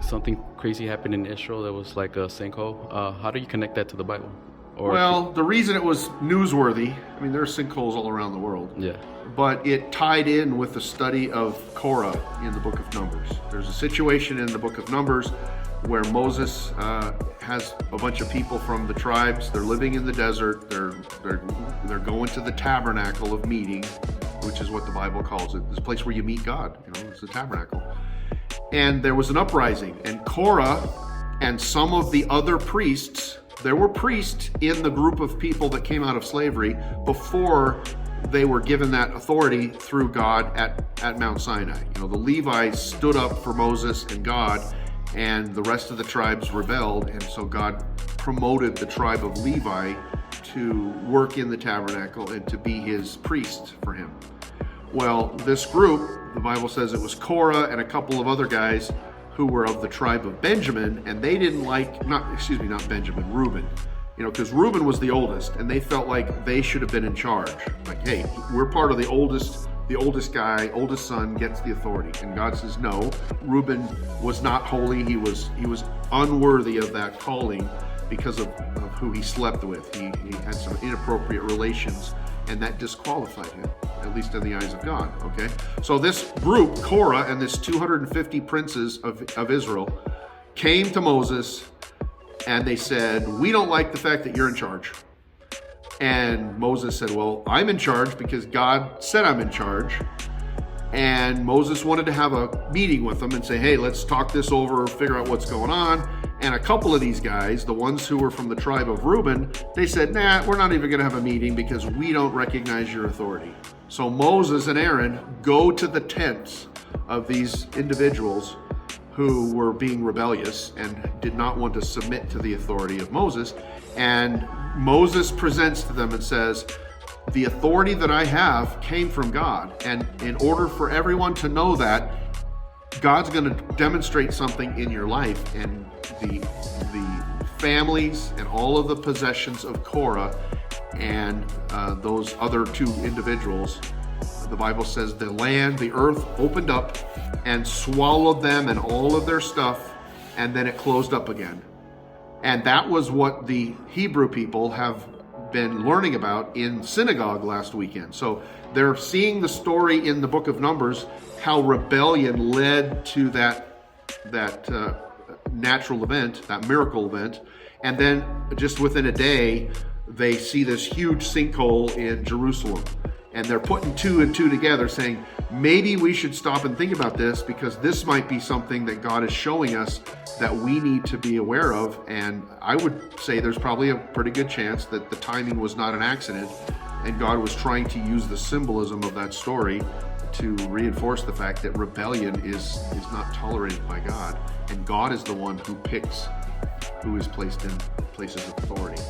something crazy happened in Israel that was like a sinkhole. How do you connect that to the Bible? Or Well, the reason it was newsworthy, I mean, there are sinkholes all around the world. yeah, But it tied in with the study of Korah in the book of Numbers. There's a situation in the book of Numbers where Moses has a bunch of people from the tribes. They're living in the desert. They're going to the tabernacle of meeting, which is what the Bible calls it. This place where you meet God. It's the tabernacle. And there was an uprising, and Korah and some of the other priests. There were priests in the group of people that came out of slavery before they were given that authority through God at Mount Sinai. The Levites stood up for Moses and God, and the rest of the tribes rebelled, and so God promoted the tribe of Levi to work in the tabernacle and to be his priest for him. Well, this group, the Bible says it was Korah and a couple of other guys who were of the tribe of Benjamin, and they didn't like, not Benjamin, Reuben. Because Reuben was the oldest, and they felt like they should have been in charge. Like, hey, we're part of the oldest guy, oldest son gets the authority. And God says, no, Reuben was not holy. He was unworthy of that calling because of who he slept with. He had some inappropriate relations, and that disqualified him, at least in the eyes of God, okay? So this group, Korah, and this 250 princes of Israel came to Moses, and they said, we don't like the fact that you're in charge. And Moses said, well, I'm in charge because God said I'm in charge. And Moses wanted to have a meeting with them and say, hey, let's talk this over, figure out what's going on. And a couple of these guys, the ones who were from the tribe of Reuben, they said, nah, we're not even going to have a meeting because we don't recognize your authority. So Moses and Aaron go to the tents of these individuals who were being rebellious and did not want to submit to the authority of Moses. And Moses presents to them and says, the authority that I have came from God. And in order for everyone to know that, God's going to demonstrate something in your life. And the families and all of the possessions of Korah and those other two individuals, the Bible says the land, the earth opened up and swallowed them and all of their stuff, and then it closed up again. And that was what the Hebrew people have been learning about in synagogue last weekend. So they're seeing the story in the book of Numbers, how rebellion led to that natural event, that miracle event. And then just within a day, they see this huge sinkhole in Jerusalem. And they're putting two and two together saying, maybe we should stop and think about this because this might be something that God is showing us that we need to be aware of. And I would say there's probably a pretty good chance that the timing was not an accident and God was trying to use the symbolism of that story to reinforce the fact that rebellion is not tolerated by God. And God is the one who picks who is placed in places of authority.